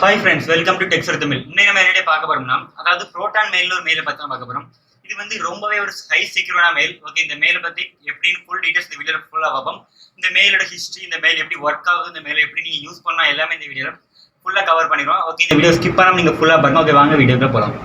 Hi friends, welcome to Tech Tamil. இன்னைக்கு நம்ம என்னடே பார்க்க போறோம்னா அதாவது Proton Mail ஒரு மெயிலை பத்தி பார்க்க போறோம். இது வந்து ரொம்பவே ஒரு ஹை செக்யூரான மெயில். ஓகே, இந்த மெயிலை பத்தி எப்படின்னு ஃபுல் டீடைல்ஸ் இந்த வீடியோல ஃபுல்லா பார்ப்போம். இந்த மெயிலோட ஹிஸ்டரி, இந்த மெயில் எப்படி ஒர்க் ஆகுது, இந்த மெயில் எப்படி நீங்க யூஸ் பண்ணலாம் எல்லாமே இந்த வீடியோல ஃபுல்லா கவர் பண்ணிடுவோம். ஓகே, இந்த வீடியோ ஸ்கிப் பண்ணாம நீங்க ஃபுல்லா பாருங்க. ஓகே, வாங்க வீடியோக்குள்ள போலாம்.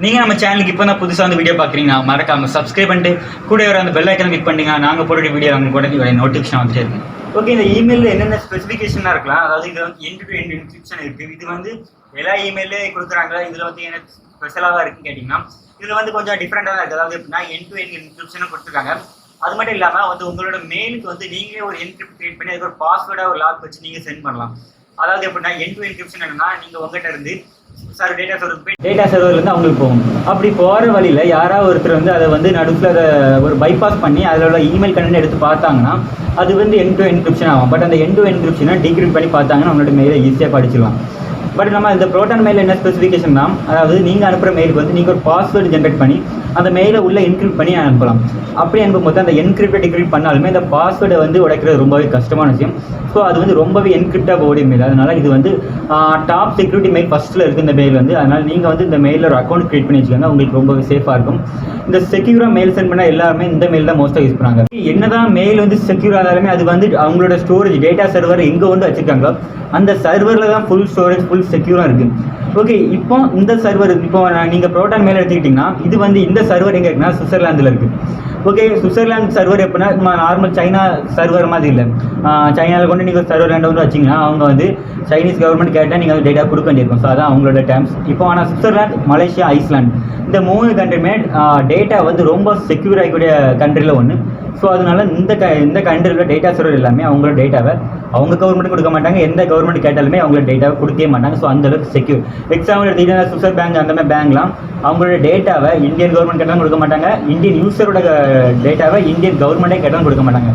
நீங்கள் நம்ம சேனலுக்கு இப்போ தான் புதுசாக வந்து வீடியோ பார்க்குறீங்கன்னா மறக்காம சப்ஸ்கிரைப் பண்ணிட்டு கூட வர அந்த பெல் ஐக்கனை கிளிக் பண்ணிங்க. நாங்கள் போடுற வீடியோ அவங்க கூட நோட்டிஃபிகேஷன் வந்துட்டே இருக்கும். ஓகே, இந்த இமெயிலில் என்னென்ன ஸ்பெசிஃபிகேஷனாக இருக்கலாம், அதாவது இது வந்து எண்ட் டு எண்ட் என்கிரிப்ஷன் இருக்குது. இது வந்து எல்லா இமெயிலே கொடுக்குறாங்களா, இதில் வந்து எனக்கு ஸ்பெஷலாக இருக்குன்னு கேட்டிங்கன்னா இதில் வந்து கொஞ்சம் டிஃப்ரெண்ட்டாக தான் இருக்குது. அதாவது எப்படின்னா எண்ட் டு எண்ட் என்கிரிப்ஷனும் கொடுத்துருக்காங்க. அது மட்டும் இல்லாமல் வந்து உங்களோட மெயிலுக்கு வந்து நீங்களே ஒரு என்கிரிப்ட் கிரியேட் பண்ணி அதுக்கு ஒரு பாஸ்வேர்டாக ஒரு லாக் வச்சு நீங்கள் சென்ட் பண்ணலாம். அதாவது எப்படின்னா எண்ட் டு என்கிரிப்ஷன் என்னன்னா நீங்கள் உங்கள்கிட்ட இருந்து டேட்டா சர்வர்லேருந்து அவங்களுக்கு போகும். அப்படி போகிற வழியில் யாராவது ஒருத்தர் வந்து அதை வந்து நடுவில் அதை ஒரு பைபாஸ் பண்ணி அதில் உள்ள இமெயில் கண்டென்ட் எடுத்து பார்த்தாங்கன்னா அது வந்து எண்ட் டு என்கிரிப்ஷன் ஆகும். பட் அந்த எண்ட் டு என்கிரிப்ஷனை டிகிரிப்ட் பண்ணி பார்த்தாங்கன்னா அவங்களோட மெயிலை ஈஸியாக படிச்சிடலாம். பட் நம்ம இந்த ப்ரோட்டான் மெயில் என்ன ஸ்பெசிஃபிகேஷன் தான், அதாவது நீங்கள் அனுப்புகிற மெயிலுக்கு வந்து நீங்கள் ஒரு பாஸ்வேர்டு ஜென்ரேட் பண்ணி அந்த மெயிலை உள்ளே என்கிரிப்ட் பண்ணி அனுப்பலாம். அப்படி அனுப்பும்போது அந்த என்கிரிப்டை டிகிரிப்ட் பண்ணாலுமே அந்த பாஸ்வேர்டை வந்து உடைக்கிறது ரொம்பவே கஷ்டமான விஷயம். ஸோ அது வந்து ரொம்பவே என்கிரிப்டாக ஓடிய மெயில். அதனால் இது வந்து டாப் செக்யூரிட்டி மெயில் ஃபஸ்ட்டில் இருக்குது இந்த மெயில் வந்து. அதனால் நீங்கள் வந்து இந்த மெயிலில் ஒரு அக்கௌண்ட் க்ரியேட் பண்ணி வச்சுக்கோங்க, உங்களுக்கு ரொம்பவே சேஃபாக இருக்கும். இந்த செக்யூராக மெயில் சென்ட் பண்ணால் எல்லாருமே இந்த மெயில் தான் மோஸ்ட்டாக யூஸ் பண்ணாங்க. என்னதான் மெயில் வந்து செக்யூராக இருந்தாலுமே அது வந்து அவங்களோட ஸ்டோரேஜ் டேட்டா சர்வர் எங்கே வந்து வச்சுருக்காங்களோ அந்த சர்வரில் தான் ஃபுல் ஸ்டோரேஜ் ஃபுல் செக்யூராக இருக்குது. ஓகே, இப்போ இந்த சர்வர் இப்போ நீங்கள் ப்ரோட்டான் மெயில் எடுத்துக்கிட்டிங்கன்னா இது வந்து இந்த சர்வர் எங்கே இருக்குன்னா சுவிட்சர்லாந்தில் இருக்குது. ஓகே, சுவிட்சர்லாந்து சர்வர் எப்படின்னா நம்ம நார்மல் சைனா சர்வர் மாதிரி இல்லை. சைனாவில் கொண்டு நீங்கள் சர்வர் லேண்டை வந்து வச்சிங்கன்னா அவங்க வந்து சைனீஸ் கவர்மெண்ட் கேட்டால் நீங்கள் வந்து டேட்டா கொடுக்க வேண்டியிருக்கும். ஸோ அதான் அவங்களோட டேர்ம்ஸ். இப்போ ஆனால் சுவிட்சர்லாந்து, மலேசியா, ஐஸ்லாந்து இந்த 3 கண்ட்ரியுமே டேட்டா வந்து ரொம்ப செக்யூர் ஆகக்கூடிய கண்ட்ரியில் ஒன்று. ஸோ அதனால இந்த கண்ட்ரியில் டேட்டா சர்வர் எல்லாமே அவங்களோட டேட்டாவை அவங்க கவர்மெண்ட் கொடுக்க மாட்டாங்க. எந்த கவர்மெண்ட் கேட்டாலுமே அவங்களோட டேட்டாவை கொடுக்கவே மாட்டாங்க. ஸோ அந்தளவுக்கு செக்யூர். எக்ஸாம்பிள் எடுத்துக்கிட்டா சுவிஸ் பேங்க் அந்த மாதிரி பேங்க்லாம் அவங்களோட டேட்டாவை இந்தியன் கவர்மெண்ட் கேட்டாலும் கொடுக்க மாட்டாங்க. இந்தியன் யூசரோட டேட்டாவை இந்தியன் கவர்மெண்ட்டே கேட்டாலும் கொடுக்க மாட்டாங்க.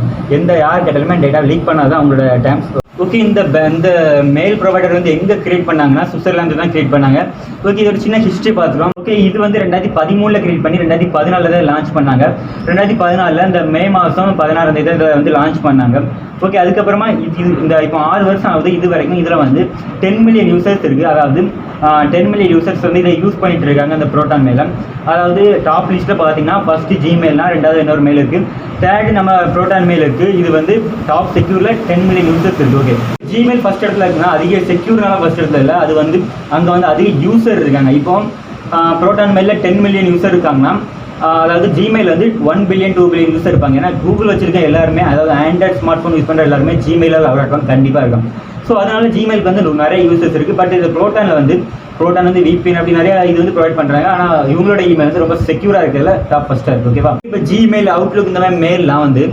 யார் கேட்டாலுமே டேட்டாவை லீக் பண்ணாதான் அவங்களோட டேர்ம்ஸ். ஓகே, இந்த மெயில் ப்ரொவைடர் வந்து எங்கே கிரியேட் பண்ணாங்கன்னா சுவிட்சர்லாந்து தான் கிரியேட் பண்ணாங்க. ஓகே, இது ஒரு சின்ன ஹிஸ்ட்ரி பார்த்துக்கலாம். ஓகே, இது வந்து 2013 கிரியேட் பண்ணி 2014 தான் லான்ச் பண்ணாங்க. 2014 இந்த மே மாதம் 16 இதை வந்து லான்ச் பண்ணாங்க. ஓகே, அதுக்கப்புறமா இந்த இப்போ 6 வருஷம் ஆகுது. இது வரைக்கும் இதில் வந்து 10 மில்லியன் யூசர்ஸ் இருக்குது. அதாவது 10 மில்லியன் யூசர்ஸ் வந்து இதை யூஸ் பண்ணிட்டு இருக்காங்க இந்த ப்ரோட்டான் மெயிலை. அதாவது டாப் லிஸ்ட்டில் பார்த்தீங்கன்னா ஃபஸ்ட்டு ஜிமெயில்னா, ரெண்டாவது இன்னொரு மெயில் இருக்குது, தேர்டு நம்ம ப்ரோட்டான் மெயில் இருக்குது. இது வந்து டாப் செக்யூரில் 10 மில்லியன் யூசர்ஸ் இருக்குது. ஓகே, ஜிமெயில் ஃபஸ்ட் இடத்துல இருக்குன்னா அதிக செக்யூர்னால ஃபஸ்ட் இடத்துல இல்லை, அது வந்து அங்கே வந்து அதிக யூசர் இருக்காங்க. இப்போ ப்ரோட்டான் மெயிலில் 10 மில்லியன் யூசர் இருக்காங்கன்னா அதாவது ஜிமெயில் வந்து 1 பில்லியன் 2 பில்லியன் யூசர் இருப்பாங்க. ஏன்னா கூகுள் வச்சிருக்க எல்லாருமே, அதாவது ஆண்ட்ராய்ட் ஸ்மார்ட் ஃபோன் யூஸ் பண்ணுற எல்லாருமே ஜிமெயிலில் அவ்வளோ இருப்பாங்க, கண்டிப்பாக இருக்கும். ஸோ அதனால ஜிமெயிலுக்கு வந்து நிறைய யூசர்ஸ் இருக்குது. பட் இது ப்ரோட்டான் வந்து VPN அப்படி நிறைய இது வந்து ப்ரொவைட் பண்ணுறாங்க. ஆனால் இவங்களோட இமெயில் வந்து ரொம்ப செக்யூராக இருக்கிறதுல டாப் ஃபஸ்ட்டாக இருக்குது. ஓகேவா, இப்போ ஜிமெயில், அவுட்லுக் இந்த மாதிரி மெயில்லாம் வந்து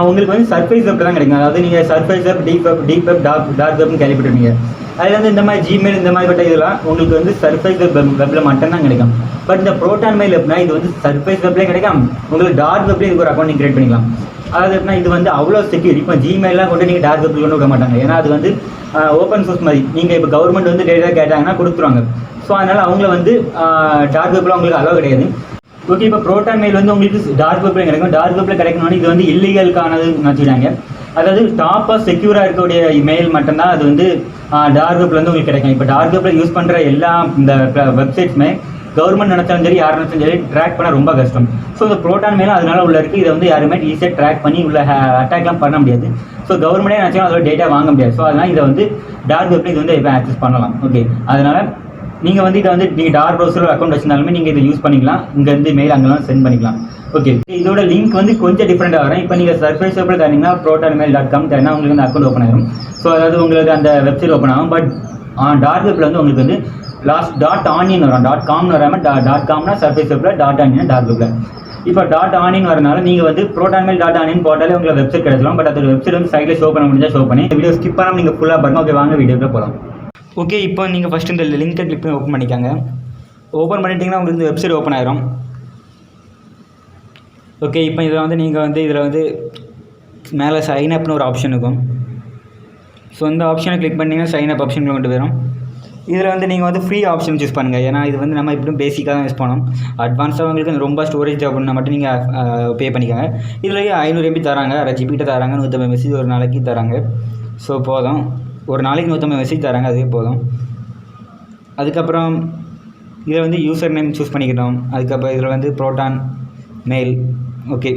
உங்களுக்கு வந்து சர்ஃபேஸ் வெப் தான் கிடைக்கும். அதாவது நீங்கள் surface web, deep web, dark வெப்னு கேள்விப்பட்டிருப்பீங்க. அதில் வந்து இந்த மாதிரி ஜிமெயில் இந்த மாதிரி பட்ட இதெல்லாம் உங்களுக்கு வந்து சர்ஃபேஸ் வெப்பில் மட்டும்தான் கிடைக்கும். பட் இந்த ப்ரோட்டான் மெயில் எப்படின்னா இது வந்து சர்ஃபேஸ் வெப்லேயே கிடைக்கும், உங்களுக்கு டார்க் வெப்லேயே இதுக்கு ஒரு அக்கௌண்ட் நீங்கள் கிரியேட் பண்ணிக்கலாம். அதாவது எப்படின்னா இது வந்து அவ்வளோ செக்யூர். இப்போ ஜிமெயிலாம் கொண்டு நீங்கள் டார்க் வெப்பில் கொண்டு விட மாட்டாங்க. ஏன்னா அது வந்து ஓப்பன் சோர்ஸ் மாதிரி. நீங்கள் இப்போ கவர்மெண்ட் வந்து டேட்டா கேட்டாங்கன்னா கொடுத்துருவாங்க. ஸோ அதனால் அவங்கள வந்து டார்க் வெப்பில் அவங்களுக்கு அலோவ் கிடையாது. ஓகே, இப்போ ப்ரோட்டான் மெயில் வந்து உங்களுக்கு டார்க் வெப்பில் கிடைக்கும். டார்க் வெப்பில் கிடைக்கணும்னு இது வந்து இல்லீகலுக்கானதுன்னு வச்சுட்டாங்க. அதாவது டாப்பாக செக்யூராக இருக்கக்கூடிய மெயில் மட்டும்தான் அது வந்து டார்க் வெப்பில் வந்து உங்களுக்கு கிடைக்கும். இப்போ டார்க் வெப்பில் யூஸ் பண்ணுற எல்லா இந்த வெப்சைட்ஸுமே கவர்மெண்ட் நினச்சாலும் சரி, யார் நினச்சாலும் சரி, ட்ராக் பண்ண ரொம்ப கஷ்டம். ஸோ இந்த ப்ரோட்டான் மெயிலும் அதனால உள்ள இருக்குது. இதை வந்து யாருமே ஈஸியாக ட்ராக் பண்ணி உள்ள அட்டாக்லாம் பண்ண முடியாது. ஸோ கவர்மெண்ட்டே நினச்சாலும் அதோட டேட்டா வாங்க முடியாது. ஸோ அதனால் இதை வந்து டார்க் வெப்பில் இது வந்து இப்போ ஆக்சஸ் பண்ணலாம். ஓகே, அதனால் நீங்கள் வந்து இதை வந்து நீங்கள் டார்க் ப்ரௌசரில் அக்கௌண்ட் வச்சிருந்தாலுமே நீங்கள் இதை யூஸ் பண்ணிக்கலாம். இங்கேருந்து மெயில் அங்கெல்லாம் சென்ட் பண்ணிக்கலாம். ஓகே, இதோட லிங்க் வந்து கொஞ்சம் டிஃப்ரெண்டாக வரும். இப்போ நீங்கள் சர்ஃபேஸ் வெப்பில் தரீங்கன்னா protonmail.com தரீங்கன்னா உங்களுக்கு வந்து அக்கௌண்ட் ஓப்பன் ஆகும். ஸோ அதாவது உங்களுக்கு அந்த வெப்சைட் ஓப்பன் ஆகும். பட் டார்க் வெப்பில் வந்து உங்களுக்கு வந்து .onion வரும், .com வராமல் .comனா சர்ஃபேஸ் வெப்பில், .onion டார்க் வெப்பில். இப்போ .onion வரனால நீங்கள் வந்து protonmail.onion போட்டாலே உங்களுக்கு வெப்சைட் கிடைச்சிடும். பட் அதோட வெப்சைட் வந்து சைடில் ஷோ பண்ண முடிஞ்சால் ஷோ பண்ணி வீடியோ ஸ்கிப் பண்ணாமல் நீங்கள் ஃபுல்லாக பாருங்கள். ஓகே, வாங்க வீடியோக்குள்ள போகலாம். ஓகே, இப்போ நீங்கள் ஃபஸ்ட்டு இந்த லிங்கை கிளிக் பண்ணி ஓப்பன் பண்ணிக்காங்க. ஓப்பன் பண்ணிட்டீங்கன்னா உங்களுக்கு இந்த வெப்சைட் ஓப்பன் ஆயிரும். ஓகே, இப்போ இதில் வந்து நீங்கள் வந்து இதில் வந்து மேலே சைன் அப்னு ஒரு ஆப்ஷன் இருக்கும். ஸோ இந்த ஆப்ஷனை கிளிக் பண்ணிங்கன்னா சைன் அப் ஆப்ஷன் கொண்டு வரும். இதில் வந்து நீங்கள் வந்து ஃப்ரீ ஆப்ஷன் சூஸ் பண்ணுங்கள். ஏன்னா இது வந்து நம்ம இப்படியும் பேசிக்காக தான் யூஸ் பண்ணோம். அட்வான்ஸாக உங்களுக்கு ரொம்ப ஸ்டோரேஜ் தேவைப்படுனா மட்டும் நீங்கள் பே பண்ணிக்கோங்க. இதுலேயே 500 MB தராங்க, 1/2 GB கிட்ட தராங்க, 150 மெசேஜ் ஒரு நாளைக்கு தராங்க. ஸோ போதும், ஒரு நாளைக்கு 150 மெசேஜ் தராங்க, அதுவே போதும். அதுக்கப்புறம் இதில் வந்து யூசர் நேம் சூஸ் பண்ணிக்கிட்டோம். அதுக்கப்புறம் இதில் வந்து proton mail. Okay,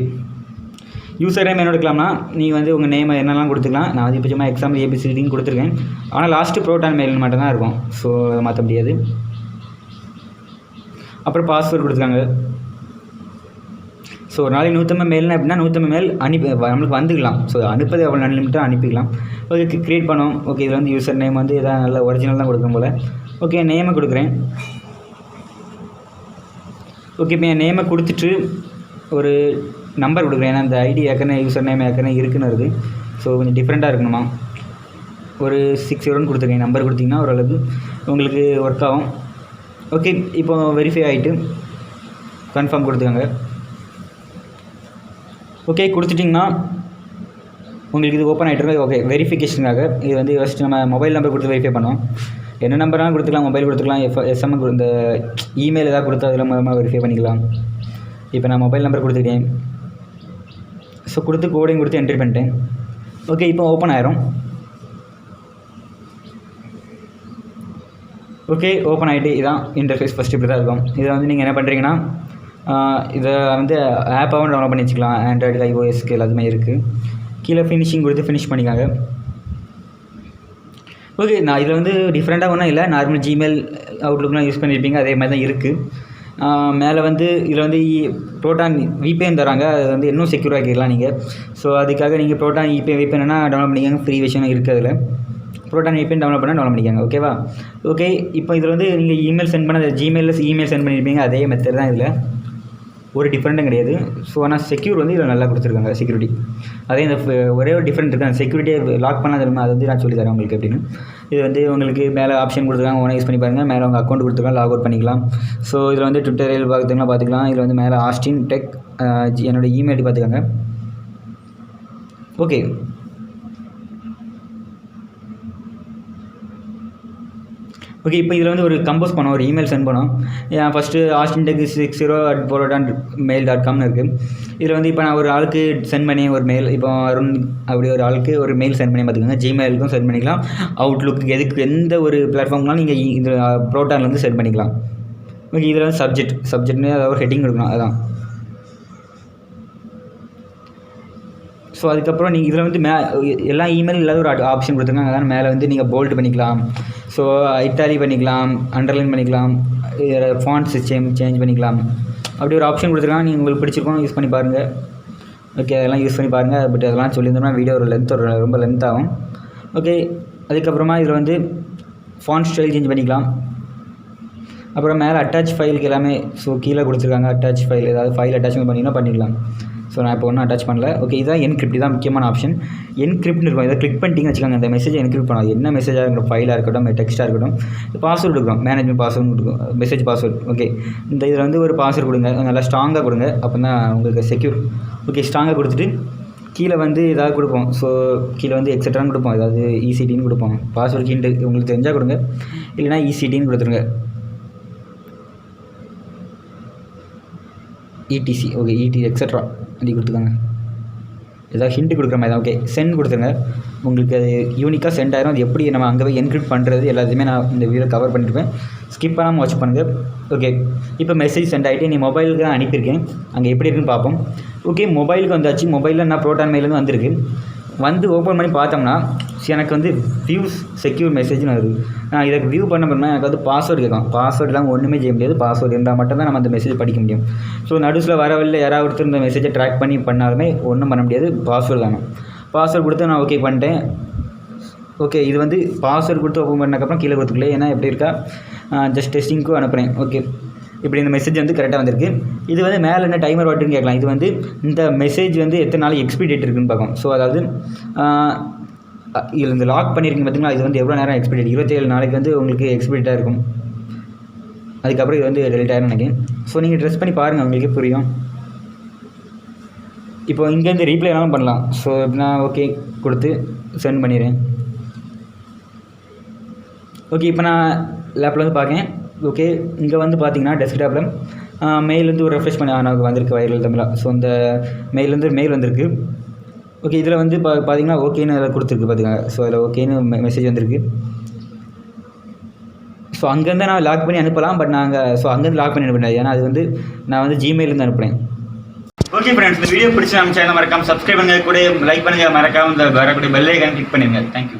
user name என்ன எடுக்கலாம்னா நீங்கள் வந்து உங்கள் நேம் என்னெல்லாம் கொடுத்துக்கலாம். நான் வந்து இப்போ சும்மா எக்ஸாம்பிள் ABCDன்னு கொடுத்துருக்கேன். ஆனால் லாஸ்ட்டு ப்ரோட்டான் மெயில் மட்டும் தான் இருக்கும். ஸோ மாற்ற முடியாது. அப்புறம் பாஸ்வேர்டு கொடுத்துருக்காங்க. ஸோ ஒரு நாளைக்கு 150 மெயில்னா எப்படின்னா 150 மெயில் நம்மளுக்கு வந்துக்கலாம். ஸோ அனுப்பது எவ்வளோ அன்லிமிட்டாக அனுப்பிக்கலாம். ஓகே, க்ரியேட் பண்ணோம். ஓகே, இதில் வந்து யூசர் நேம் வந்து எதாவது நல்ல ஒரிஜினல் தான் கொடுக்கும் போல். ஓகே, நேமை கொடுக்குறேன். ஓகே, இப்போ என் நேமை கொடுத்துட்டு ஒரு நம்பர் கொடுக்குறேன். ஏன்னா அந்த ஐடி ஏற்கனவே யூசர் நேம் ஏற்கனவே இருக்குன்னு இருக்குது. ஸோ கொஞ்சம் டிஃப்ரெண்ட்டாக இருக்கணுமா. ஒரு 60 கொடுத்துருக்கேன். நம்பர் கொடுத்திங்கன்னா ஓரளவுக்கு உங்களுக்கு ஒர்க் ஆகும். ஓகே, இப்போ வெரிஃபை ஆகிட்டு கன்ஃபார்ம் கொடுத்துக்கோங்க. ஓகே, கொடுத்துட்டிங்கன்னா உங்களுக்கு இது ஓப்பன் ஆகிட்டு இருக்கு. ஓகே, வெரிஃபிகேஷனுக்காக இது வந்து ஃபஸ்ட்டு நம்ம மொபைல் நம்பர் கொடுத்து வெரிஃபை பண்ணோம். என்ன நம்பர்லாம் கொடுத்துக்கலாம், மொபைல் கொடுத்துக்கலாம், SMS இந்த இமெயில் ஏதாவது கொடுத்தா அதில் மூலமாக வெரிஃபை பண்ணிக்கலாம். இப்போ நான் மொபைல் நம்பர் கொடுத்துட்டேன். ஸோ கொடுத்து கோடையும் கொடுத்து என்ட்ரி பண்ணிட்டேன். ஓகே, இப்போ ஓப்பன் ஆயிரும். ஓகே, ஓப்பன் ஆகிட்டு இதான் இன்டர்ஃபேஸ் ஃபஸ்ட்டு இப்படி தான் இருக்கும். இதை வந்து நீங்கள் என்ன பண்ணுறீங்கன்னா இதை வந்து ஆப்பாகவும் டவுன்லோட் பண்ணி வச்சுக்கலாம். ஆண்ட்ராய்டு, iOSக்கு எல்லாத்துமே இருக்குது. கீழே ஃபினிஷிங் கொடுத்து ஃபினிஷ் பண்ணிக்காங்க. ஓகே, நான் இதில் வந்து டிஃப்ரெண்ட்டாக ஒன்றும் இல்லை. நார்மல் ஜிமெயில், அவுட்லுக்லாம் யூஸ் பண்ணியிருப்பீங்க, அதே மாதிரி தான் இருக்குது. மேலே வந்து இதில் வந்து ப்ரோட்டான் VPN தராங்க. அது வந்து இன்னும் செக்யூர் ஆக்கிடலாம் நீங்கள். ஸோ அதுக்காக நீங்கள் ப்ரோட்டான் VPN டவுன்லோட் பண்ணிக்கோங்க. ஃப்ரீ விஷயம் இருக்குது அதில். ப்ரோட்டான் VPN டவுன்லோட் பண்ணிக்கோங்க. ஓகேவா? ஓகே, இப்போ இதில் வந்து நீங்கள் இமெயில் சென்ட் பண்ண ஜிமெயிலில் இமெயில் சென்ட் பண்ணியிருப்பீங்க, அதே மெத்தட் தான் இதில். ஒரு டிஃப்ரெண்ட்டும் கிடையாது. ஸோ ஆனால் செக்யூர் வந்து இதில் நல்லா கொடுத்துருக்காங்க, செக்யூரிட்டி. அதே இந்த ஒரே ஒரு டிஃப்ரெண்ட் இருக்குது, அந்த செக்யூரிட்டியை லாக் பண்ணால் தெரியுமா, அது வந்து நான் சொல்லி தரேன் உங்களுக்கு எப்படின்னு. இது வந்து உங்களுக்கு மேலே ஆப்ஷன் கொடுத்துருக்காங்க, ஓனாக யூஸ் பண்ணி பாருங்கள். மேலே உங்கள் அக்கௌண்ட் கொடுத்துருக்காங்க, லாக் அவுட் பண்ணிக்கலாம். ஸோ இதில் வந்து ட்விட்டரில் பார்த்துக்கலாம். இதில் வந்து மேலே ஆஸ்டின் டெக் என்னோடய இமெயில் பார்த்துக்கோங்க. ஓகே, ஓகே, இப்போ இதில் வந்து ஒரு கம்போஸ் பண்ணோம், ஒரு இமெயில் சென்ட் பண்ணோம். ஃபஸ்ட்டு astintek60@protonmail.com இருக்குது. இதில் வந்து இப்போ நான் ஒரு ஆளுக்கு சென்ட் பண்ணி ஒரு மெயில், இப்போ அருண் அப்படி ஒரு ஆளுக்கு ஒரு மெயில் சென்ட் பண்ணி பார்த்துக்கோங்க. ஜிமெயிலுக்கும் சென்ட் பண்ணிக்கலாம், அவுட்லுக்கு, எதுக்கு எந்த ஒரு பிளாட்ஃபார்ம்லாம் நீங்கள் இந்த ப்ரோட்டான்லேருந்து சென்ட் பண்ணிக்கலாம். ஓகே, இதில் வந்து சப்ஜெக்ட்னு அதாவது ஒரு ஹெட்டிங் கொடுக்கணும், அதுதான். ஸோ அதுக்கப்புறம் நீங்கள் இதில் வந்து எல்லா இமெயில் இல்லாத ஒரு ஆப்ஷன் கொடுத்துருக்காங்க. அதான் மேலே வந்து நீங்கள் போல்டு பண்ணிக்கலாம், ஸோ இட்டாலி பண்ணிக்கலாம், அண்டர்லைன் பண்ணிக்கலாம், ஃபாண்ட்ஸ் சேஞ்ச் பண்ணிக்கலாம். அப்படி ஒரு ஆப்ஷன் கொடுத்துருக்காங்க. நீங்கள் உங்களுக்கு பிடிச்சிருக்கோம், யூஸ் பண்ணி பாருங்கள். ஓகே, அதெல்லாம் யூஸ் பண்ணி பாருங்கள். பட் அதெல்லாம் சொல்லியிருந்தோம்னா வீடியோ ரொம்ப லென்த் ஆகும். ஓகே, அதுக்கப்புறமா இதில் வந்து ஃபாண்ட் ஸ்டைல் சேஞ்ச் பண்ணிக்கலாம். அப்புறம் மேலே அட்டாச் ஃபைலுக்கு எல்லாமே ஸோ கீழே கொடுத்துருக்காங்க. அட்டாச் ஃபைல் ஏதாவது ஃபைல் அட்டாச்மெண்ட் பண்ணிக்கலாம். ஸோ நான் இப்போ ஒன்றும் அட்டாச் பண்ணல. ஓகே, இதுதான் என்கிரிப்ட், இதுதான் முக்கியமான ஆப்ஷன். என்கிரிப்ட்னு இருக்கும். இதை கிளிக் பண்ணிட்டீங்கன்னு வச்சுக்கோங்க, இந்த மெசேஜை என்கிரிப்ட் பண்ணலாம். என்ன மெசேஜாக இருக்கட்டும், ஃபைலாக இருக்கட்டும், டெக்ஸ்ட்டாக இருக்கட்டும். பாஸ்வேர்டு கொடுக்கும், மேனேஜ்மெண்ட் பாஸ்வேர்டு கொடுக்கும், மெசேஜ் பாஸ்வேர்டு. ஓகே, இந்த இதில் வந்து ஒரு பாஸ்வேர்டு கொடுங்க, நல்லா ஸ்ட்ராங்காக கொடுங்க, அப்போ தான் உங்களுக்கு செக்யூர். ஓகே, ஸ்ட்ராங்காக கொடுத்துட்டு கீழே வந்து ஏதாவது கொடுப்போம். ஸோ கீழே வந்து எக்ஸட்ரான்னு கொடுப்போம், ஏதாவது ECTன்னு கொடுப்போம். பாஸ்வேர்டு கீண்டு உங்களுக்கு தெரிஞ்சால் கொடுங்க, இல்லைனா ECTன்னு கொடுத்துருங்க. ETC, ஓகே, எக்ஸட்ரா அப்படி கொடுத்துக்கோங்க. ஏதாவது ஹிண்ட் கொடுக்குற மாதிரி தான். ஓகே, சென்ட் கொடுத்துருங்க. உங்களுக்கு அது யூனிக்காக சென்ட் ஆயிரும். அது எப்படி நம்ம அங்கே போய் என்கிரிப்ட் பண்ணுறது எல்லாத்தையுமே நான் இந்த வீடியோ கவர் பண்ணியிருப்பேன். ஸ்கிப் பண்ணாமல் வாட்ச் பண்ணுங்கள். ஓகே, இப்போ மெசேஜ் சென்ட் ஆகிட்டு நீ மொபைலுக்கு தான் அனுப்பியிருக்கேன். அங்கே எப்படி இருக்குன்னு பார்ப்போம். ஓகே, மொபைலுக்கு வந்தாச்சு. மொபைலில் நான் ப்ரோட்டான் மெயிலேருந்து வந்திருக்கு. வந்து ஓப்பன் பண்ணி பார்த்தோம்னா எனக்கு வந்து வியூஸ் செக்யூர் மெசேஜ்னு வருது. நான் இதை வியூ பண்ண போனால் எனக்கு வந்து பாஸ்வேர்டு கேட்கும். பாஸ்வேர்டு இல்லாமல் ஒன்றுமே செய்ய முடியாது. பாஸ்வேர்டு இருந்தால் மட்டும் தான் நம்ம அந்த மெசேஜ் படிக்க முடியும். ஸோ நடுவில் வரவில்லை யாராவது ஒருத்தர் இந்த மெசேஜை ட்ராக் பண்ணி பண்ணாலுமே ஒன்றும் பண்ண முடியாது. பாஸ்வேர்டு தானே. பாஸ்வேர்டு கொடுத்து நான் ஓகே பண்ணிட்டேன். ஓகே, இது வந்து பாஸ்வேர்டு கொடுத்து ஓப்பன் பண்ணக்கப்புறம் கீழே கொடுத்துக்கல. ஏன்னா எப்படி இருக்கா ஜஸ்ட் டெஸ்டிங்க்கும் அனுப்புகிறேன். ஓகே, இப்படி இந்த மெசேஜ் வந்து கரெக்டாக வந்திருக்கு. இது வந்து மேலே என்ன டைமர் வாட்டுன்னு கேட்கலாம். இது வந்து இந்த மெசேஜ் வந்து எத்தனை நாள் எக்ஸ்பைரி டேட் இருக்குன்னு பார்க்கும். ஸோ அதாவது இதில் இந்த லாக் பண்ணியிருக்கீங்க பார்த்தீங்களா, இது வந்து எவ்வளோ நேரம் எக்ஸ்பைரி டேட், 27 நாளைக்கு வந்து உங்களுக்கு எக்ஸ்பைரி டேட்டாக இருக்கும். அதுக்கப்புறம் இது வந்து டெலிட் ஆகிடும் நினைக்கிறேன். ஸோ நீங்கள் ட்ரெஸ் பண்ணி பாருங்கள், உங்களுக்கே புரியும். இப்போ இங்கேருந்து ரீப்ளை எல்லாம் பண்ணலாம். ஸோ நான் ஓகே கொடுத்து சென்ட் பண்ணிடுறேன். ஓகே, இப்போ நான் லேப்பில் வந்து பார்க்கேன். ஓகே, இங்கே வந்து பார்த்தீங்கன்னா டெஸ்க்டாப்பில் மெயில் ஒரு ரெஃப்ரெஷ் பண்ணி எனக்கு வந்திருக்கு வைரல் தமிழாக. ஸோ அந்த மெயில் வந்திருக்கு. ஓகே, இதில் வந்து பார்த்தீங்கன்னா ஓகேன்னு அதில் கொடுத்துருக்கு பார்த்துக்கோங்க. ஸோ அதில் ஓகேன்னு மெசேஜ் வந்திருக்கு. ஸோ அங்கேருந்து நான் லாக் பண்ணி அனுப்பலாம். பட் அங்கேருந்து லாக் பண்ணி அனுப்பினேன். ஏன்னா அது வந்து நான் வந்து ஜிமெயிலேருந்து அனுப்புனேன். ஓகே ஃப்ரெண்ட்ஸ், இந்த வீடியோ பிடிச்சி நம்ம சேனல் மறக்காமல் சப்ஸ்கிரைப் பண்ணுங்கள், கூட லைக் பண்ணுங்கள், மறக்காமல் இந்த வரக்கூடிய பெல் ஐகான் கிளிக் பண்ணுங்கள். தேங்க்யூ.